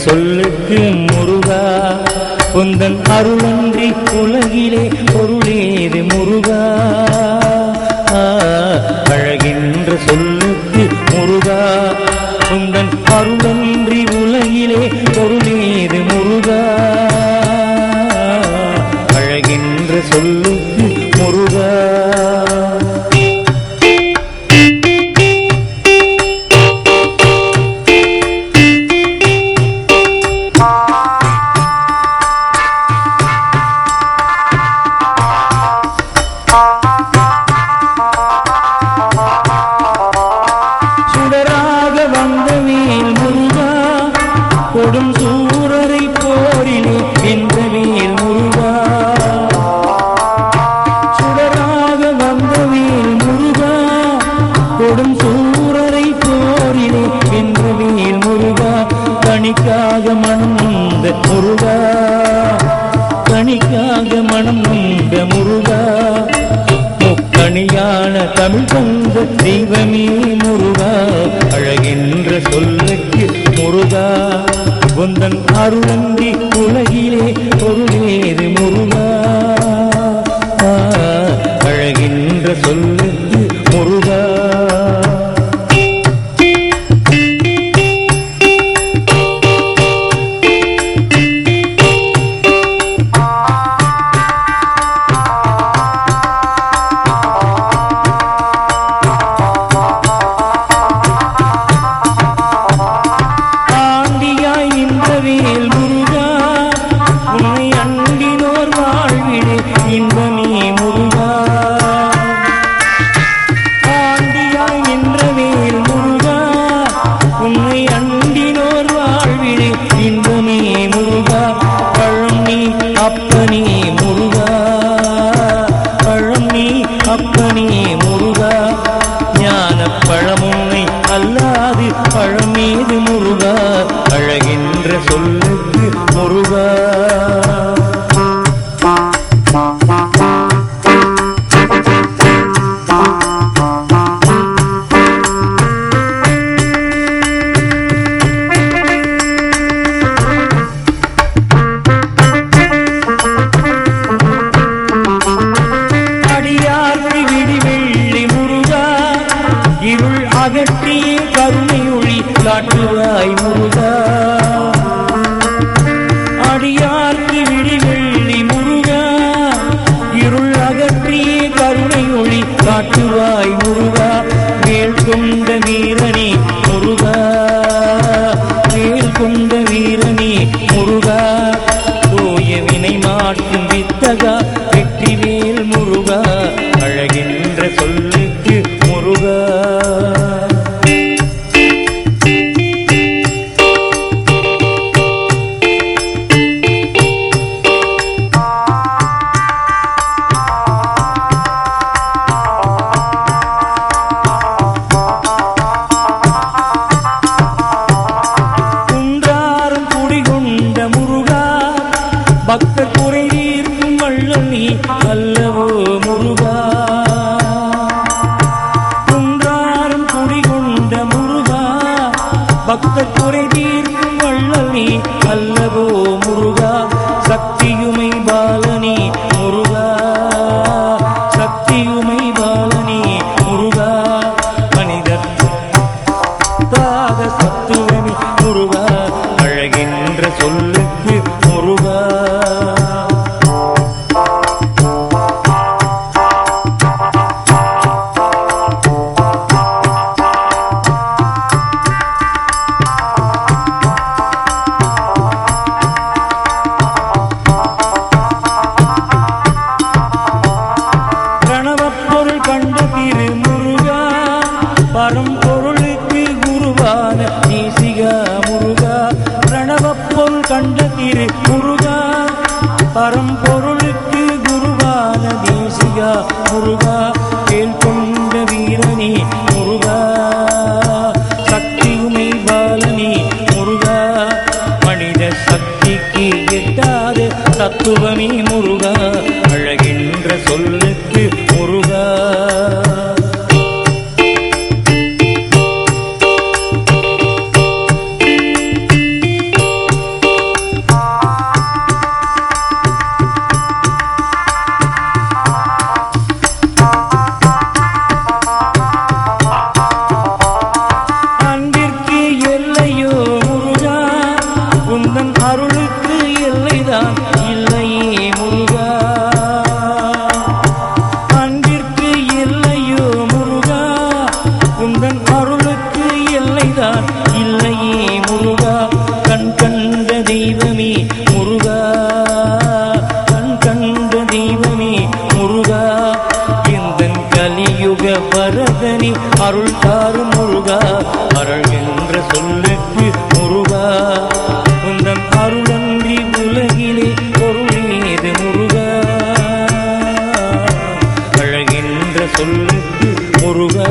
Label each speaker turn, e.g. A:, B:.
A: சொல்லுக்கு முருகா உந்தன் அருளன்றி உலகிலே பொருளேது முருகா அழகின்ற சொல்லுக்கு முருகா உந்தன் அருளன்றி உலகிலே பொருளேது முருகா அழகின்ற சொல்லுக்கு முருகா கொடும் சூரரை போரிலே வென்ற வேல் முருகா சுடராக வந்த வேல் முருகா கொடும் சூரரை போரிலே வென்ற வேல் முருகா கணிக்காக மனம் நொந்த முருகா கணிக்காக மனம் நொந்த முருகா முக்கணியான தமிழ் தந்த தெய்வமே முருகா அழகின்ற சொல்லுக்கு முருகா உந்தன் அருளன்றி உலகிலே பொருளேது முருகா அழகின்ற சொல்லுக்கு முருகா வேல் முருகா உன்னை அண்டினோர் வாழ்விலே இன்பமே முருகா ஆண்டியாய் நின்ற வேல் முருகா உன்னை அண்டினோர் வாழ்விலே இன்பமே முருகா பழம் நீ அப்பனே முருகா பழம் நீ அப்பனே முருகா ஞான பழமுன்னை அல்லாது பழமேது முருகா அழகின்ற சொல்லுக்கு முருகா அடியார்க்கு விடிவெள்ளி முருகா இருள் அகற்றியே கருணை ஒளி காட்டுவாய் முருகா அடியார்க்கு விடிவெள்ளி முருகா இருள் அகற்றியே கருணை ஒளி காட்டுவாய் முருகா வேல் கொண்ட வீரனே முருகா வேல் கொண்ட வீரனே முருகா தோய வினை மாற்றும் வித்தகா வெற்றி வேல் முருகா அழகின்ற சொல்லுக்கு முருகா பக்தர் குறை தீர்க்கும் வள்ளல் நீ அல்லவோ முருகா குன்றாரும் குடிகொண்ட முருகா பக்தர் குறை தீர்க்கும் வள்ளல் நீ அல்லவோ முருகா சக்தியுமை பாலனி முருகா சக்தியுமை பாலனி முருகா மனிதர் தாக சத்துவமி முருகா அழகின்ற சொல்லுக்கு முருகா பிரணவப்பொருள் கண்ட திரு முருகா பரம்பொருளுக்கு குருவான தேசிகா முருகா பிரணவப்பொருள் கண்ட திரு முருகா பரம்பொருளுக்கு குருவான தேசிகா முருகா வேல் கொண்ட வீரனே முருகா சக்தியுமை பாலனே முருகா மனித சக்திக்கு எட்டாத தத்துவமே முருகா அழகின்ற சொல்லுக்கு முருகா அருள் தாரும் முருகா அருள் என்ற சொல்லுக்கு முருகா உந்தன் அருளன்றி உலகிலே பொருளேது முருகா அழகென்ற சொல்லுக்கு முருகா